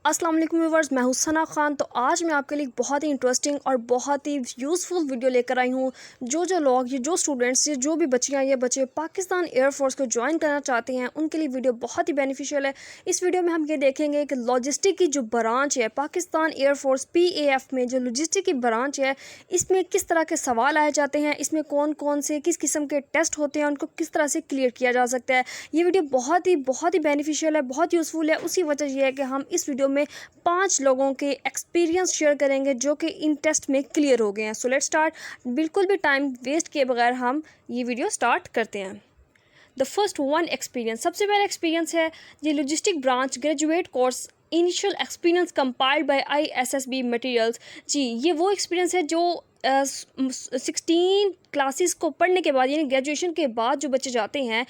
अस्सलाम वालेकुम व्यूअर्स, मैं हूं सना खान। तो आज मैं आपके लिए एक बहुत ही इंटरेस्टिंग और बहुत ही यूज़फुल वीडियो लेकर आई हूं। जो लोग, ये जो स्टूडेंट्स, ये जो भी बच्चियां, ये बच्चे पाकिस्तान एयरफोर्स को ज्वाइन करना चाहते हैं, उनके लिए वीडियो बहुत ही बेनिफिशियल है। इस वीडियो में हम ये देखेंगे कि लॉजिस्टिक की जो ब्रांच है पाकिस्तान एयरफोर्स PAF में, जो लॉजिस्टिक की ब्रांच है, इसमें किस तरह के सवाल आए जाते हैं, इसमें कौन कौन से किस किस्म के टेस्ट होते हैं, उनको किस तरह से क्लियर किया जा सकता है। ये वीडियो बहुत ही बेनिफिशियल है, बहुत यूज़फुल है। उसी वजह यह है कि हम इस वीडियो में 5 लोगों के एक्सपीरियंस शेयर करेंगे जो कि इन टेस्ट में क्लियर हो गए हैं। So let's start. बिल्कुल भी टाइम वेस्ट किए बगैर हम ये वीडियो स्टार्ट करते हैं। द फर्स्ट वन एक्सपीरियंस, सबसे पहला एक्सपीरियंस है ये logistic branch graduate course initial experience compiled by ISSB materials. जी, ये वो एक्सपीरियंस है जो 16 क्लासेस को पढ़ने के बाद, यानी ग्रेजुएशन के बाद जो बच्चे जाते हैं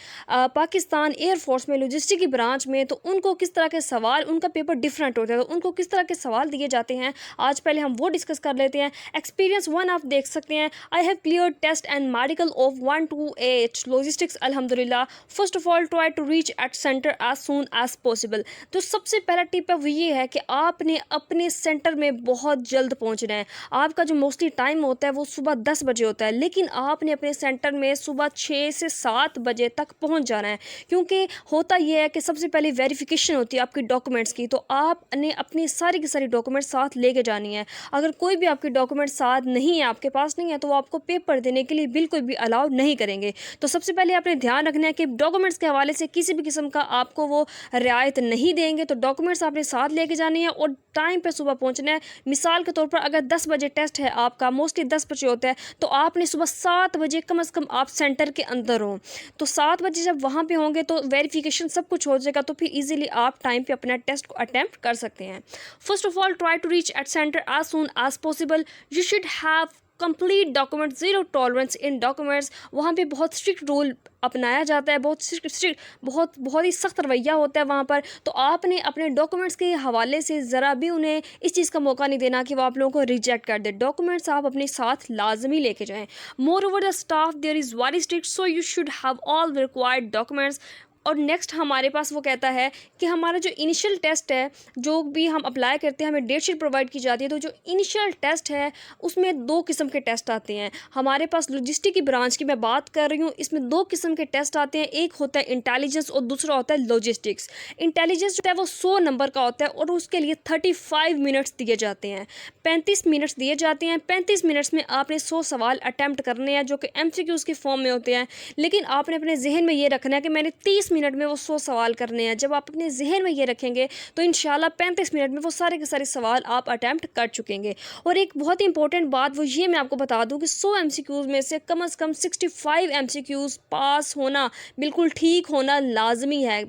पाकिस्तान एयरफोर्स में लॉजिस्टिक की ब्रांच में, तो उनको किस तरह के सवाल, उनका पेपर डिफरेंट होता है, तो उनको किस तरह के सवाल दिए जाते हैं, आज पहले हम वो डिस्कस कर लेते हैं। एक्सपीरियंस 1 आप देख सकते हैं, I have clear test and medical of 1 to 8 logistics अल्हम्दुलिल्लाह। First of all try to reach at centre as soon as possible. तो सबसे पहला टिप है वो ये है कि आपने अपने सेंटर में बहुत जल्द पहुँचना है। आपका जो मोस्टली टाइम होता है वो सुबह 10 बजे होता है, लेकिन आपने अपने सेंटर में सुबह 6 से 7 बजे तक पहुंच जाना है। क्योंकि होता यह है कि सबसे पहले वेरिफिकेशन होती है आपकी डॉक्यूमेंट्स की, तो आपने अपनी सारी की सारी डॉक्यूमेंट्स साथ लेके जानी है। अगर कोई भी आपकी डॉक्यूमेंट साथ नहीं है, आपके पास नहीं है, तो वो आपको पेपर देने के लिए बिल्कुल भी अलाउ नहीं करेंगे। तो सबसे पहले आपने ध्यान रखना है कि डॉक्यूमेंट्स के हवाले से किसी भी किस्म का आपको वो रियायत नहीं देंगे। तो डॉक्यूमेंट्स आपने साथ लेके जानी है और टाइम पर सुबह पहुँचना है। मिसाल के तौर पर अगर 10 बजे टेस्ट है आपका, मोस्टली 10 बजे होता है, तो आपने सुबह 7 बजे कम से कम आप सेंटर के अंदर हो। तो 7 बजे जब वहाँ पे होंगे तो वेरिफिकेशन सब कुछ हो जाएगा, तो फिर इजीली आप टाइम पे अपना टेस्ट को अटेम्प्ट कर सकते हैं। First of all try to reach at centre as soon as possible. You should have complete document, zero tolerance in documents. वहाँ पे बहुत स्ट्रिक्ट रूल अपनाया जाता है, बहुत स्ट्रिक्ट, बहुत ही सख्त रवैया होता है वहाँ पर। तो आपने अपने डॉक्यूमेंट्स के हवाले से ज़रा भी उन्हें इस चीज़ का मौका नहीं देना कि वो आप लोगों को रिजेक्ट कर दे। डॉक्यूमेंट्स आप अपने साथ लाजमी लेके जाएं। Moreover the staff there is very strict, so you should have all the required documents. और नेक्स्ट हमारे पास वो कहता है कि हमारा जो इनिशियल टेस्ट है, जो भी हम अप्लाई करते हैं, हमें डेट शीट प्रोवाइड की जाती है। तो जो इनिशियल टेस्ट है उसमें 2 किस्म के टेस्ट आते हैं। हमारे पास लॉजिस्टिक की ब्रांच की मैं बात कर रही हूँ, इसमें 2 किस्म के टेस्ट आते हैं। एक होता है इंटेलिजेंस और दूसरा होता है लॉजिस्टिक्स। इंटेलिजेंस जो है वो 100 नंबर का होता है और उसके लिए 35 मिनट्स दिए जाते हैं, 35 मिनट्स दिए जाते हैं। 35 मिनट्स में आपने 100 सवाल अटैम्प्ट करने हैं जो कि MCQs के फॉर्म में होते हैं। लेकिन आपने अपने जहन में ये रखना है कि मैंने 30 मिनट में वो 100 सवाल करने हैं। जब आप अपने जहन में ये रखेंगे तो इंशाल्लाह 35 मिनट में वो सारे के सारे सवाल आप अटैम्प्ट कर चुकेंगे। और एक बहुत ही इंपॉर्टेंट बात वो ये मैं आपको बता दूं कि 100 MCQs में से कम 65 MCQs पास होना, बिल्कुल ठीक होना लाजमी है।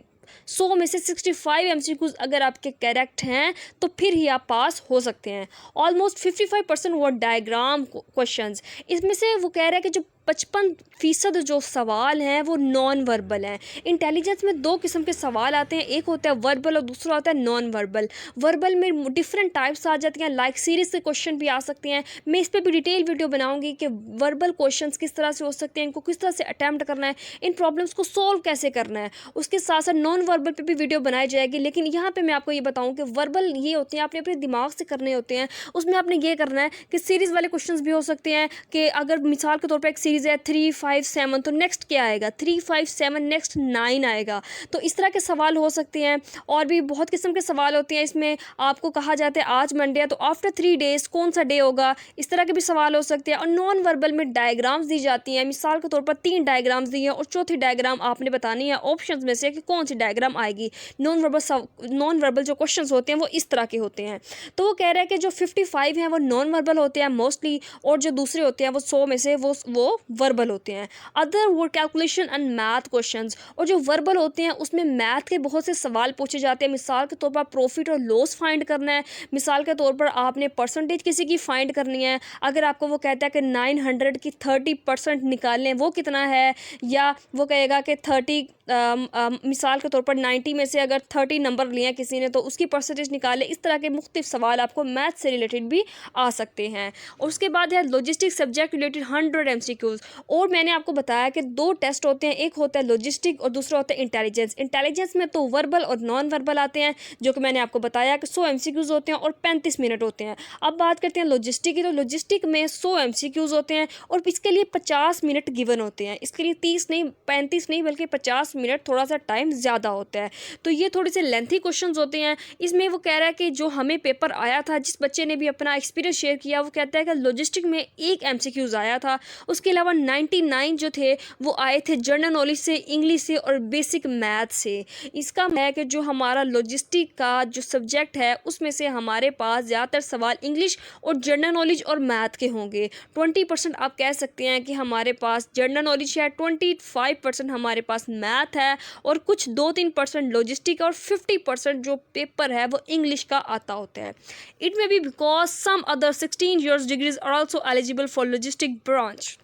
100 में से 65 MCQs अगर आपके करेक्ट हैं तो फिर ही आप पास हो सकते हैं। ऑलमोस्ट 55% वो डायग्राम क्वेश्चंस। इसमें से वो कह रहा है कि जो 55% जो सवाल हैं वो नॉन वर्बल हैं। इंटेलिजेंस में 2 किस्म के सवाल आते हैं, एक होता है वर्बल और दूसरा होता है नॉन वर्बल। वर्बल में डिफरेंट टाइप्स आ जाती हैं, लाइक सीरीज के क्वेश्चन भी आ सकते हैं। मैं इस पर भी डिटेल वीडियो बनाऊंगी कि वर्बल क्वेश्चंस किस तरह से हो सकते हैं, इनको किस तरह से अटैम्प्ट करना है, इन प्रॉब्लम्स को सोल्व कैसे करना है। उसके साथ साथ नॉन वर्बल पर भी वीडियो बनाई जाएगी। लेकिन यहाँ पर मैं आपको ये बताऊँ कि वर्बल ये होते हैं, आपने अपने दिमाग से करने होते हैं। उसमें आपने ये करना है कि सीरीज़ वाले क्वेश्चन भी हो सकते हैं कि अगर मिसाल के तौर पर एक सीरीज़ है 3, 5, 7, तो नेक्स्ट क्या आएगा, 3, 5, 7, नेक्स्ट 9 आएगा। तो इस तरह के सवाल हो सकते हैं। और भी बहुत किस्म के सवाल होते हैं। इसमें आपको कहा जाता है आज मंडे है तो आफ्टर 3 डेज कौन सा डे होगा, इस तरह के भी सवाल हो सकते हैं। और नॉन वर्बल में डायग्राम्स दी जाती हैं। मिसाल के तौर पर 3 डायग्राम्स दी हैं और चौथी डायग्राम आपने बतानी है ऑप्शंस में से कि कौन सी डायग्राम आएगी। नॉन वर्बल जो क्वेश्चंस होते हैं वो इस तरह के होते हैं। तो वो कह रहा है कि जो 55 हैं वो नॉन वर्बल होते हैं मोस्टली, और जो दूसरे होते हैं वो 100 में से वो वर्बल होते हैं। Other word calculation and math questions. और जो वर्बल होते हैं उसमें मैथ के बहुत से सवाल पूछे जाते हैं। मिसाल के तौर पर प्रॉफिट और लॉस फाइंड करना है। मिसाल के तौर पर आपने परसेंटेज किसी की फाइंड करनी है। अगर आपको वो कहता है कि 900 की 30% निकालें, वो कितना है, या वो कहेगा कि 30 मिसाल के तौर पर 90 में से अगर 30 नंबर लिए हैं किसी ने तो उसकी परसेंटेज निकाले। इस तरह के मुख्तलिफ सवाल आपको मैथ से रिलेटेड भी आ सकते हैं। और उसके बाद है logistic subject related 100 MCQ। MCQs. और मैंने आपको बताया कि 2 टेस्ट होते हैं, एक होता है लॉजिस्टिक और दूसरा होता है इंटेलिजेंस। इंटेलिजेंस में तो वर्बल और नॉन वर्बल आते हैं, जो कि मैंने आपको बताया कि 100 एमसीक्यूज़ होते हैं और 35 मिनट होते हैं। अब बात करते हैं लॉजिस्टिक की, तो लॉजिस्टिक में 100 एमसीक्यूज़ होते हैं और इसके लिए 50 मिनट गिवन होते हैं। इसके लिए 30 नहीं, 35 नहीं, बल्कि 50 मिनट, थोड़ा सा टाइम ज़्यादा होता है। तो ये थोड़े से लेंथी क्वेश्चंस होते हैं। इसमें वो कह रहा है कि जो हमें पेपर आया था, जिस बच्चे ने भी अपना एक्सपीरियंस शेयर किया, वो कहता है कि लॉजिस्टिक में 1 एमसीक्यूज़ आया था। उसके अलावा 99 जो थे वो आए थे जनरल नॉलेज से, इंग्लिश से और बेसिक मैथ से। इसका है कि जो हमारा लॉजिस्टिक का जो सब्जेक्ट है उसमें से हमारे पास ज़्यादातर सवाल इंग्लिश और जनरल नॉलेज और मैथ के होंगे। 20% आप कह सकते हैं कि हमारे पास जनरल नॉलेज है, 25% हमारे पास मैथ है और कुछ 2-3% लॉजिस्टिक और 50% जो पेपर है वो इंग्लिश का आता होता है। It may be because some other 16 years degrees are also eligible for logistic branch.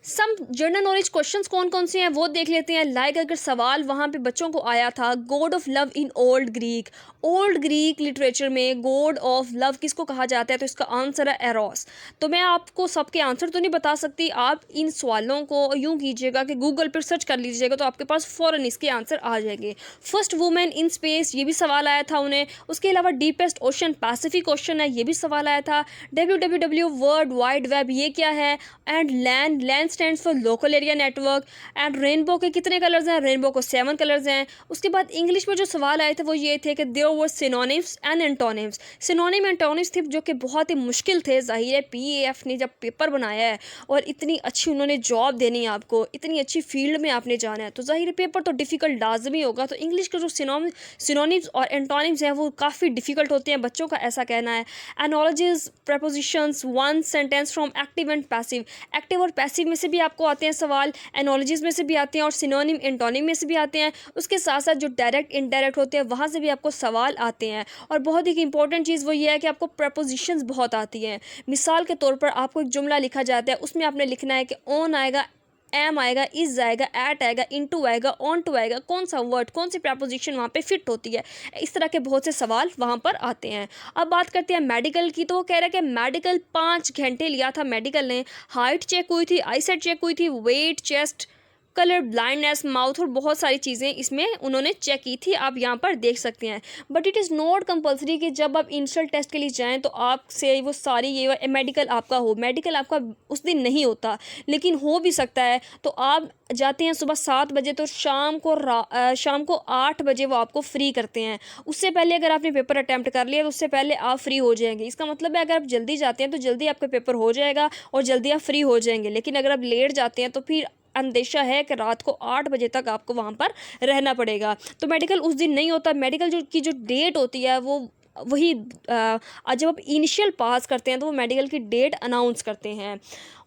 Some general knowledge questions कौन कौन से हैं वो देख लेते हैं। लाइक अगर सवाल वहाँ पे बच्चों को आया था, God of love in old Greek. Old Greek literature में गॉड ऑफ लव किसको कहा जाता है, तो इसका आंसर है एरोस। तो मैं आपको सबके आंसर तो नहीं बता सकती, आप इन सवालों को यूँ कीजिएगा कि गूगल पर सर्च कर लीजिएगा तो आपके पास फ़ौरन इसके आंसर आ जाएंगे। फर्स्ट वुमेन इन स्पेस, ये भी सवाल आया था उन्हें। उसके अलावा डीपेस्ट ओशन पैसिफिक ओशन है, ये भी सवाल आया था। WWW वर्ल्ड वाइड वेब, ये क्या है। And land stands for local area network. And rainbow के कितने कलर्स हैं, रेनबो को 7 कलर्स हैं। उसके बाद इंग्लिश में जो सवाल आए थे वो ये थे कि there were synonyms and antonyms. Synonym antonyms थे जो कि बहुत ही मुश्किल थे। जाहिर है PAF ने जब पेपर बनाया है और इतनी अच्छी उन्होंने जॉब देनी है आपको, इतनी अच्छी फील्ड में आपने जाना है, तो जाहिर है पेपर तो डिफ़िकल्ट लाजमी होगा। तो इंग्लिश के जो सिनोनिम्स और एंटोनिम्स हैं वो काफ़ी डिफ़िकल्ट होते हैं, बच्चों का ऐसा कहना है। एनोलॉजीज, propositions, one sentence from active and passive. Active और पैसिव में से भी आपको आते हैं सवाल, एनोलॉजीज में से भी आते हैं और सिनोनिम एंटोनिम में से भी आते हैं। उसके साथ साथ जो डायरेक्ट इनडायरेक्ट होते हैं वहाँ से भी आपको सवाल आते हैं। और बहुत ही इंपॉर्टेंट चीज़ वो ये है कि आपको प्रपोजिशंस बहुत आती हैं। मिसाल के तौर पर आपको एक जुमला लिखा जाता है, उसमें आपने लिखना है कि ऑन आएगा, एम आएगा, इज आएगा, एट आएगा, इनटू आएगा, ऑन टू आएगा, कौन सा वर्ड, कौन सी प्रपोजिशन वहाँ पे फिट होती है। इस तरह के बहुत से सवाल वहाँ पर आते हैं। अब बात करते हैं मेडिकल की, तो वो कह रहा है कि मेडिकल 5 घंटे लिया था मेडिकल ने। हाइट चेक हुई थी, आई सेट चेक हुई थी, weight, chest, colour blindness, mouth और बहुत सारी चीज़ें इसमें उन्होंने चेक की थी, आप यहाँ पर देख सकते हैं। But it is not compulsory कि जब आप इनिशियल टेस्ट के लिए जाएं तो आपसे वो सारी ये मेडिकल आपका हो। मेडिकल आपका उस दिन नहीं होता, लेकिन हो भी सकता है। तो आप जाते हैं सुबह 7 बजे, तो शाम को 8 बजे वो आपको फ्री करते हैं। उससे पहले अगर आपने पेपर अटैम्प्ट कर लिया तो उससे पहले आप फ्री हो जाएंगे। इसका मतलब है अगर आप जल्दी जाते हैं तो जल्दी आपका पेपर हो जाएगा और जल्दी आप फ्री हो जाएंगे। लेकिन अगर आप लेट जाते हैं तो फिर अंदेशा है कि रात को 8 बजे तक आपको वहाँ पर रहना पड़ेगा। तो मेडिकल उस दिन नहीं होता। मेडिकल जो डेट होती है वो वही जब आप इनिशियल पास करते हैं तो वो मेडिकल की डेट अनाउंस करते हैं।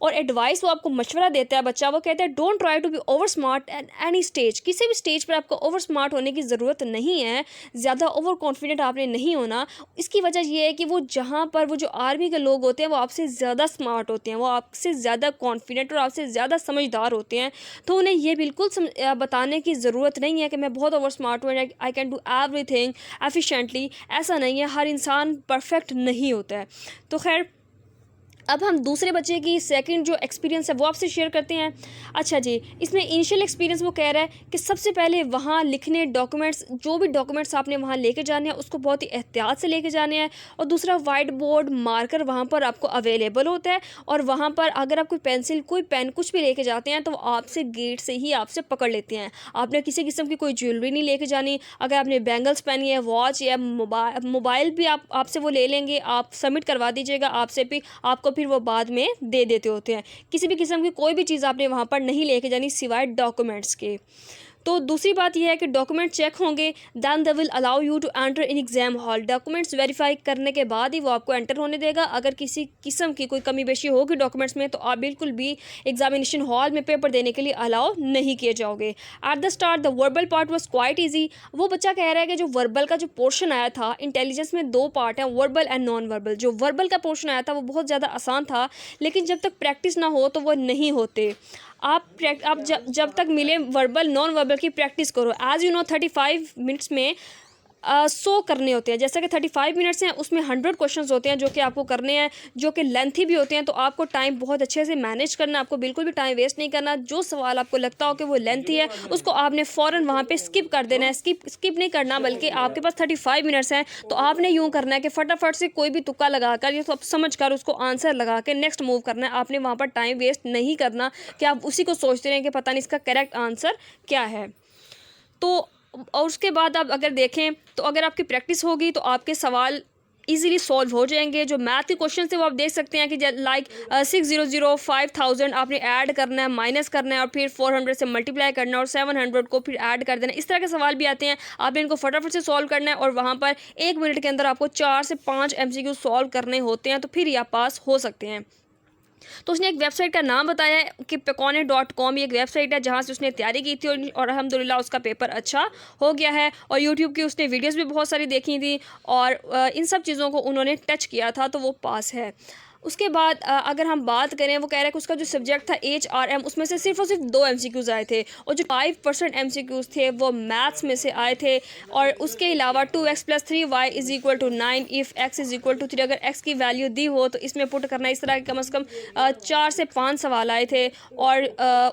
और एडवाइस वो आपको मशवरा देता है बच्चा, वो कहता है don't try to be over smart at any stage. किसी भी स्टेज पर आपको ओवर स्मार्ट होने की ज़रूरत नहीं है, ज़्यादा ओवर कॉन्फिडेंट आपने नहीं होना। इसकी वजह ये है कि वो जहाँ पर वो जो आर्मी के लोग होते हैं वो आपसे ज़्यादा स्मार्ट होते हैं, वो आपसे ज़्यादा कॉन्फिडेंट और आपसे ज़्यादा समझदार होते हैं। तो उन्हें ये बिल्कुल बताने की ज़रूरत नहीं है कि मैं बहुत ओवर स्मार्ट हूँ, I can do everything efficiently. ऐसा नहीं है, हर इंसान परफेक्ट नहीं होता है। तो खैर, अब हम दूसरे बच्चे की सेकंड जो एक्सपीरियंस है वो आपसे शेयर करते हैं। अच्छा जी, इसमें इनिशियल एक्सपीरियंस वो कह रहा है कि सबसे पहले वहाँ लिखने डॉक्यूमेंट्स, जो भी डॉक्यूमेंट्स आपने वहाँ लेके जाने हैं उसको बहुत ही एहतियात से लेके जाने हैं। और दूसरा, वाइट बोर्ड मार्कर वहाँ पर आपको अवेलेबल होता है और वहाँ पर अगर आप कोई पेंसिल, कोई पेन, कुछ भी लेके जाते हैं तो आपसे गेट से ही आपसे पकड़ लेते हैं। आपने किसी किस्म की कोई ज्वेलरी नहीं लेके जानी। अगर आपने बैंगल्स पहनी है, वॉच या मोबाइल भी आपसे वो ले लेंगे, आप सबमिट करवा दीजिएगा, आपसे भी आपको फिर वो बाद में दे देते होते हैं। किसी भी किस्म की कोई भी चीज़ आपने वहाँ पर नहीं लेके जानी सिवाय डॉक्यूमेंट्स के। तो दूसरी बात यह है कि डॉक्यूमेंट चेक होंगे, then they will allow you to enter in exam hall. Documents verify करने के बाद ही वो आपको एंटर होने देगा। अगर किसी किस्म की कोई कमी बेशी होगी डॉक्यूमेंट्स में तो आप बिल्कुल भी एग्जामिनेशन हॉल में पेपर देने के लिए अलाउ नहीं किए जाओगे। At the start the verbal part was quite easy. वो बच्चा कह रहा है कि जो वर्बल का जो पोर्शन आया था, इंटेलिजेंस में 2 पार्ट हैं, वर्बल एंड नॉन वर्बल। जो वर्बल का पोर्शन आया था वो बहुत ज़्यादा आसान था, लेकिन जब तक प्रैक्टिस ना हो तो वो नहीं होते। आप जब तक मिले वर्बल नॉन वर्बल की प्रैक्टिस करो। एज यू नो 35 मिनट्स में 100 करने होते हैं। जैसा कि 35 मिनट्स हैं, उसमें 100 क्वेश्चंस होते हैं जो कि आपको करने हैं, जो कि लेंथी भी होते हैं। तो आपको टाइम बहुत अच्छे से मैनेज करना, आपको बिल्कुल भी टाइम वेस्ट नहीं करना। जो सवाल आपको लगता हो कि वो लेंथी है, उसको आपने फ़ौरन वहाँ पे स्किप कर देना है। स्किप नहीं करना, बल्कि आपके पास 35 मिनट्स हैं, तो आपने यूँ करना है कि फटाफट से कोई भी तुक्का लगाकर या सब समझ कर उसको आंसर लगा के नेक्स्ट मूव करना है। आपने वहाँ पर टाइम वेस्ट नहीं करना कि आप उसी को सोचते रहें कि पता नहीं इसका करेक्ट आंसर क्या है। तो और उसके बाद आप अगर देखें तो अगर आपकी प्रैक्टिस होगी तो आपके सवाल इजीली सॉल्व हो जाएंगे। जो मैथ के क्वेश्चन थे वो आप देख सकते हैं कि लाइक 600 5000 आपने ऐड करना है, माइनस करना है और फिर 400 से मल्टीप्लाई करना है और 700 को फिर ऐड कर देना है। इस तरह के सवाल भी आते हैं, आपने इनको फटाफट से सॉल्व करना है और वहाँ पर 1 मिनट के अंदर आपको 4 से 5 MCQ सॉल्व करने होते हैं, तो फिर ही आप पास हो सकते हैं। तो उसने एक वेबसाइट का नाम बताया है कि Pecone.com, ये एक वेबसाइट है जहाँ से उसने तैयारी की थी और अल्हम्दुलिल्लाह उसका पेपर अच्छा हो गया है। और यूट्यूब की उसने वीडियोस भी बहुत सारी देखी थी और इन सब चीज़ों को उन्होंने टच किया था, तो वो पास है। उसके बाद अगर हम बात करें, वो कह रहा है कि उसका जो सब्जेक्ट था HRM, उसमें से सिर्फ और सिर्फ 2 MCQs आए थे और जो 5% MCQs थे वो मैथ्स में से आए थे। और उसके अलावा 2x + 3y = 9 इफ़ x = 3, अगर x की वैल्यू दी हो तो इसमें पुट करना। इस तरह के कम से कम 4 से 5 सवाल आए थे। और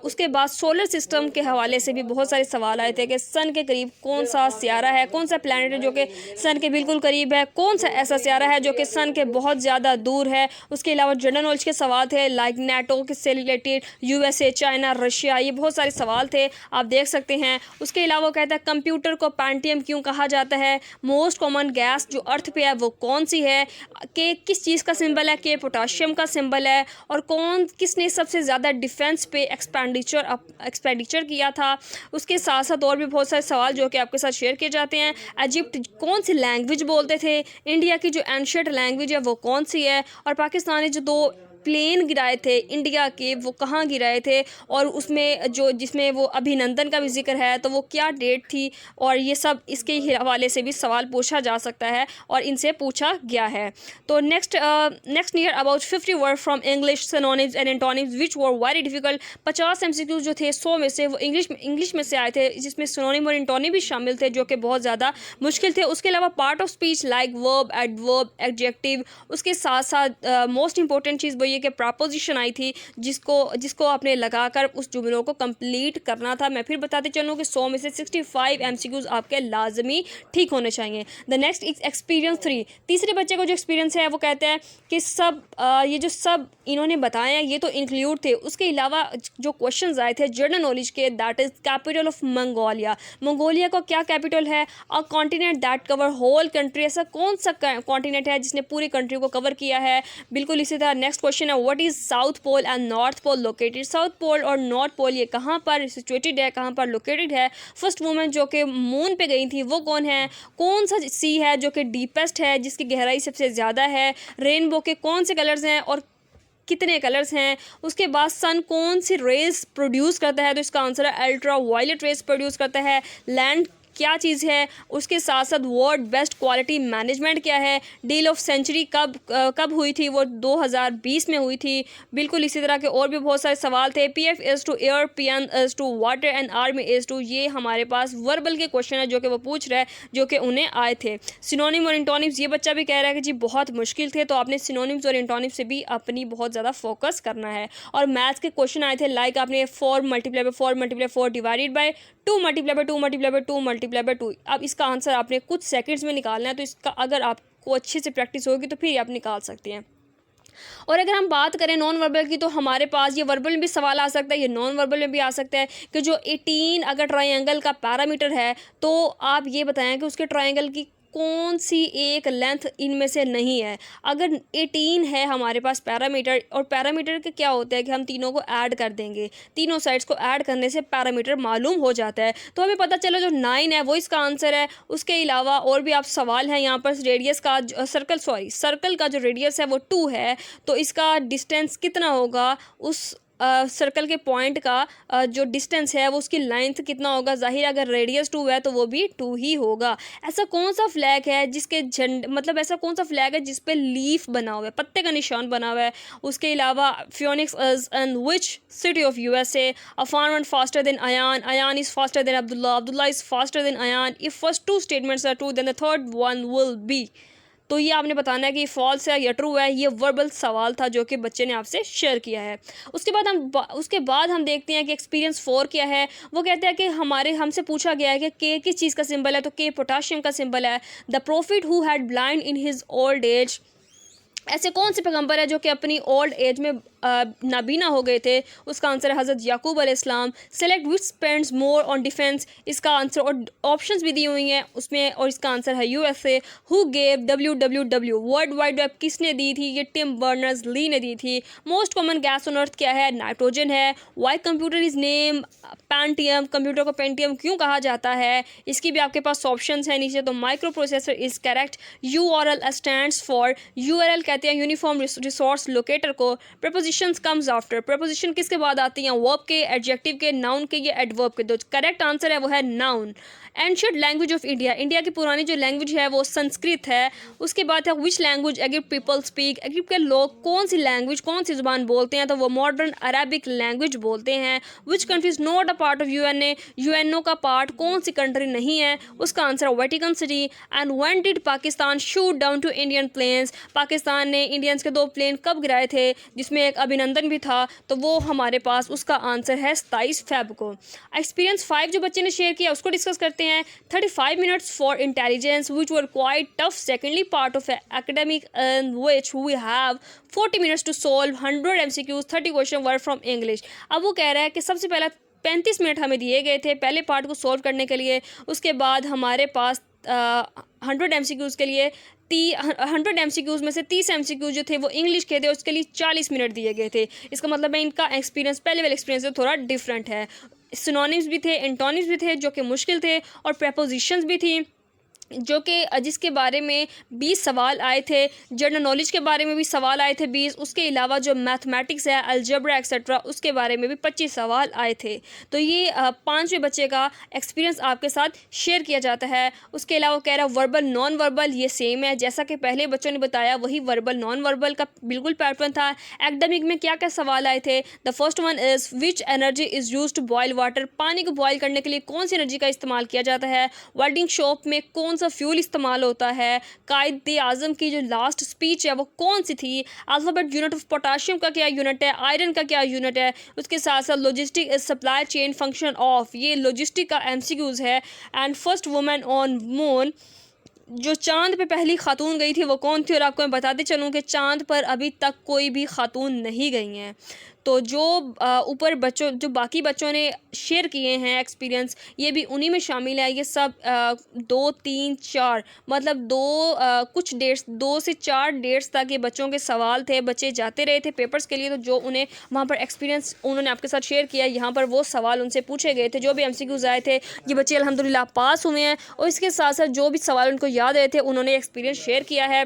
उसके बाद सोलर सिस्टम के हवाले से भी बहुत सारे सवाल आए थे कि सन के करीब कौन सा सियारा है, कौन सा प्लैनेट है जो कि सन के बिल्कुल करीब है, कौन सा ऐसा सियारा है जो कि सन के बहुत ज़्यादा दूर है। उसके अलावा जनरल नॉलेज के सवाल थे, लाइक नेटो से रिलेटेड, USA, चाइना, रशिया, ये बहुत सारे सवाल थे, आप देख सकते हैं। उसके अलावा वो कहता है कंप्यूटर को पेंटियम क्यों कहा जाता है, मोस्ट कॉमन गैस जो अर्थ पे है वो कौन सी है, कि किस चीज़ का सिंबल है, कि पोटाशियम का सिंबल है, और किसने सबसे ज़्यादा डिफेंस पे एक्सपेंडिचर किया था। उसके साथ साथ और भी बहुत सारे सवाल जो कि आपके साथ शेयर किए जाते हैं। इजिप्ट कौन सी लैंग्वेज बोलते थे, इंडिया की जो एंशिएंट लैंग्वेज है वो कौन सी है, और पाकिस्तान ने जो 2 प्लेन गिराए थे इंडिया के वो कहाँ गिराए थे, और उसमें जिसमें वो अभिनंदन का भी जिक्र है तो वो क्या डेट थी। और ये सब इसके हवाले से भी सवाल पूछा जा सकता है और इनसे पूछा गया है। तो next year about 50 word from English synonyms and antonyms which were very difficult. 50 MCQs जो थे 100 में से वो इंग्लिश में से आए थे, जिसमें सिनोनिम और एंटोनिम भी शामिल थे जो कि बहुत ज़्यादा मुश्किल थे। उसके अलावा part of speech like verb, adverb, adjective, उसके साथ साथ मोस्ट इंपॉर्टेंट चीज़ वो ये कि प्रपोजिशन आई थी जिसको आपने लगाकर उस जुमलों को कंप्लीट करना था। मैं फिर बताते चलूँ कि 100 में से 65 MCQs आपके लाजमी ठीक होने चाहिए। द नेक्स्ट एक्सपीरियंस 3, तीसरे बच्चे को जो एक्सपीरियंस है वो कहते हैं कि ये जो सब इन्होंने बताया है ये तो इंक्लूड थे। उसके अलावा जो क्वेश्चंस आए थे जनरल नॉलेज के, that is capital of Mongolia, Mongolia का क्या कैपिटल है, a continent that cover whole country, ऐसा कौन सा कॉन्टिनेंट है जिसने पूरी कंट्री को कवर किया है। बिल्कुल इसी तरह नेक्स्ट क्वेश्चन है what is south pole and north pole located, south pole और नॉर्थ पोल ये कहाँ पर सिचुएटेड है, कहाँ पर लोकेटेड है। फर्स्ट वुमेन जो कि मून पे गई थी वो कौन है, कौन सा सी है जो कि डीपेस्ट है जिसकी गहराई सबसे ज़्यादा है, रेनबो के कौन से कलर्स हैं और कितने कलर्स हैं। उसके बाद सन कौन सी रेज प्रोड्यूस करता है, तो इसका आंसर है अल्ट्रा वायलेट रेज प्रोड्यूस करता है। लैंड क्या चीज़ है, उसके साथ साथ वर्ल्ड बेस्ट क्वालिटी मैनेजमेंट क्या है, डील ऑफ सेंचुरी कब हुई थी, वो 2020 में हुई थी। बिल्कुल इसी तरह के और भी बहुत सारे सवाल थे। PF is to air, PN is to water and army is to, ये हमारे पास वर्बल के क्वेश्चन है जो कि वो पूछ रहा है जो कि उन्हें आए थे। सिनोनिम और इंटोनिम्स ये बच्चा भी कह रहा है कि जी बहुत मुश्किल थे, तो आपने सिनोनिम्स और इंटोनिम्स से भी अपनी बहुत ज़्यादा फोकस करना है। और मैथ्स के क्वेश्चन आए थे लाइक आपने 4 × 4 डिवाइडेड बाई 2 × 2 × 2 × 2। अब इसका आंसर आपने कुछ सेकंड्स में निकालना है, तो इसका अगर आपको अच्छे से प्रैक्टिस होगी तो फिर आप निकाल सकते हैं। और अगर हम बात करें नॉन वर्बल की, तो हमारे पास ये वर्बल में भी सवाल आ सकता है, ये नॉन वर्बल में भी आ सकता है कि जो 18 अगर ट्रायंगल का पैरामीटर है तो आप ये बताएं कि उसके ट्रायंगल की कौन सी एक लेंथ इनमें से नहीं है। अगर 18 है हमारे पास पैरामीटर, और पैरामीटर के क्या होता है कि हम तीनों को ऐड कर देंगे, तीनों साइड्स को ऐड करने से पैरामीटर मालूम हो जाता है, तो हमें पता चला जो 9 है वो इसका आंसर है। उसके अलावा और भी आप सवाल हैं यहाँ पर, रेडियस का सर्कल का जो रेडियस है वो 2 है, तो इसका डिस्टेंस कितना होगा, सर्कल के पॉइंट का जो डिस्टेंस है वो उसकी लेंथ कितना होगा, जाहिर है अगर रेडियस 2 है तो वो भी 2 ही होगा। ऐसा कौन सा फ्लैग है जिसके झंड मतलब ऐसा कौन सा फ्लैग है जिस पे लीफ बना हुआ है, पत्ते का निशान बना हुआ है। उसके अलावा Phoenix is in which city of USA, Afan went faster than Ayan is faster than Abdullah is faster than Ayan। if first two statements are true then the third one will be। तो ये आपने बताना है कि false है या true है। ये वर्बल सवाल था जो कि बच्चे ने आपसे शेयर किया है। उसके बाद हम देखते हैं कि एक्सपीरियंस 4 क्या है। वो कहते हैं कि हमसे पूछा गया है कि के किस चीज़ का सिंबल है, तो के पोटाशियम का सिंबल है। The profit who had blind in his old age, ऐसे कौन से पैगंबर है जो कि अपनी ओल्ड एज में नाबीना हो गए थे। उसका आंसर है हज़रत याकूब अलैहिस्सलाम। Select which spends more on defence, इसका आंसर और ऑप्शंस भी दी हुई हैं उसमें, और इसका आंसर है USA. Who gave WWW, world wide web किसने दी थी, ये टिम बर्नर्स ली ने दी थी। Most common gas on earth क्या है, नाइट्रोजन है। Why computer is name Pentium, computer को पेंटियम क्यों कहा जाता है, इसकी भी आपके पास ऑप्शंस है नीचे। तो micro processor is correct. URL stands for, URL कहते हैं यूनिफॉर्म रिसोर्स लोकेटर को। प्रपोजिशंस कम्स आफ्टर, प्रपोजिशन किसके बाद आती हैं, वर्ब के, एडजेक्टिव के, नाउन के या एडवर्ब के। तो करेक्ट आंसर है वो है noun. Ancient language of India, India की पुरानी जो लैंग्वेज है वो संस्कृत है। उसके बाद है which language Egypt people speak, Egypt के लोग कौन सी लैंग्वेज कौन सी ज़ुबान बोलते हैं, तो वो मॉडर्न अरेबिक लैंग्वेज बोलते हैं। Which country is not a part of UNA, UNO का पार्ट कौन सी कंट्री नहीं है, उसका आंसर है Vatican City. And when did Pakistan shoot down two Indian planes, Pakistan ने इंडियंस के 2 प्लेन कब गिराए थे, जिसमें एक अभिनंदन भी था, तो वो हमारे पास उसका आंसर है 27 फेब को। एक्सपीरियंस 5 जो बच्चे ने शेयर किया उसको डिस्कस करते हैं। 35 minutes for intelligence which were quite tough, secondly part of academic in which we have 40 minutes to solve 100 MCQs, 30 question were from English। अब वो कह रहा है कि सबसे पहला 35 मिनट हमें दिए गए थे पहले पार्ट को सॉल्व करने के लिए। उसके बाद हमारे पास 100 MCQs के लिए 100 MCQs में से 30 MCQs जो थे वो इंग्लिश के थे, उसके लिए 40 मिनट दिए गए थे। इसका मतलब है इनका एक्सपीरियंस पहले वाले एक्सपीरियंस से थोड़ा डिफरेंट है। सिनोनिम्स भी थे, एंटोनिम्स भी थे जो कि मुश्किल थे, और प्रेपोजिशंस भी थी जो कि जिसके बारे में 20 सवाल आए थे। जनरल नॉलेज के बारे में भी सवाल आए थे 20। उसके अलावा जो मैथमेटिक्स है, अलजेब्रा एक्सेट्रा, उसके बारे में भी 25 सवाल आए थे। तो ये 5वें बच्चे का एक्सपीरियंस आपके साथ शेयर किया जाता है। उसके अलावा कह रहा है वर्बल नॉन वर्बल ये सेम है, जैसा कि पहले बच्चों ने बताया वही वर्बल नॉन वर्बल का बिल्कुल पैटर्न था। एकेडमिक में क्या क्या सवाल आए थे, the first one is which energy is use to boil water, पानी को बॉयल करने के लिए कौन सी एनर्जी का इस्तेमाल किया जाता है। वेल्डिंग शॉप में कौन सा फ्यूल इस्तेमाल होता है। कायदे आज़म की जो लास्ट स्पीच है वो कौन सी थी। अल्फ़ाबेट यूनिट ऑफ पोटाशियम का क्या यूनिट है, आयरन का क्या यूनिट है। उसके साथ साथ logistic is supply chain function of, ये लॉजिस्टिक का MCQs है। And first women on moon, जो चांद पे पहली खातून गई थी वो कौन थी। और आपको मैं बताते चलूँ कि चांद पर अभी तक कोई भी खातून नहीं गई हैं। तो जो ऊपर बच्चों जो बाकी बच्चों ने शेयर किए हैं एक्सपीरियंस, ये भी उन्हीं में शामिल है। ये सब 2, 3, 4 मतलब कुछ डेट्स 2 से 4 डेट्स तक ये बच्चों के सवाल थे। बच्चे जाते रहे थे पेपर्स के लिए, तो जो उन्हें वहाँ पर एक्सपीरियंस उन्होंने आपके साथ शेयर किया, यहाँ पर वो सवाल उनसे पूछे गए थे। जो भी MCQs आए थे ये बच्चे अल्हम्दुलिल्लाह पास हुए हैं। और इसके साथ साथ जो भी सवाल उनको याद आए थे उन्होंने एक्सपीरियंस शेयर किया है।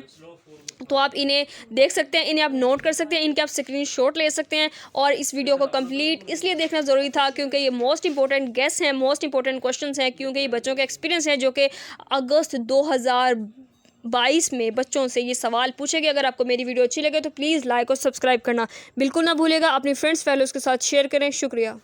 तो आप इन्हें देख सकते हैं, इन्हें आप नोट कर सकते हैं, इनके आप स्क्रीनशॉट ले सकते हैं। और इस वीडियो को कंप्लीट इसलिए देखना ज़रूरी था क्योंकि ये मोस्ट इंपॉर्टेंट गेस हैं, मोस्ट इंपॉर्टेंट क्वेश्चंस हैं, क्योंकि ये बच्चों के एक्सपीरियंस है जो कि अगस्त 2022 में बच्चों से ये सवाल पूछे गए। अगर आपको मेरी वीडियो अच्छी लगे तो प्लीज़ लाइक और सब्सक्राइब करना बिल्कुल ना भूलिएगा। अपने फ्रेंड्स फैलोज़ के साथ शेयर करें। शुक्रिया।